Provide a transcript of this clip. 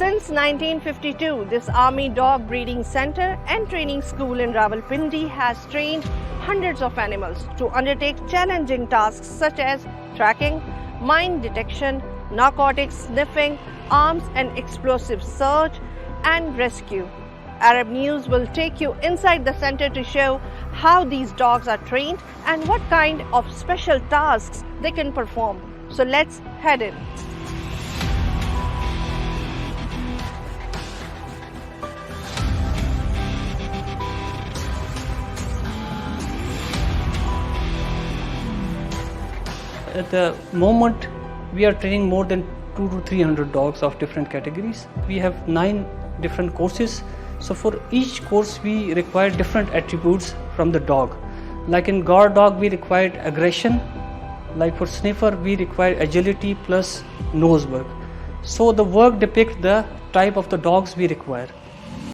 Since 1952, this Army Dog Breeding Center and Training School in Rawalpindi has trained hundreds of animals to undertake challenging tasks such as tracking, mine detection, narcotics sniffing, arms and explosive search and rescue. Arab News will take you inside the center to show how these dogs are trained and what kind of special tasks they can perform. So let's head in. At the moment, we are training more than 200 to 300 dogs of different categories. We have 9 different courses. So for each course, we require different attributes from the dog. Like in guard dog, we required aggression. Like for sniffer, we require agility plus nose work. So the work depicts the type of the dogs we require.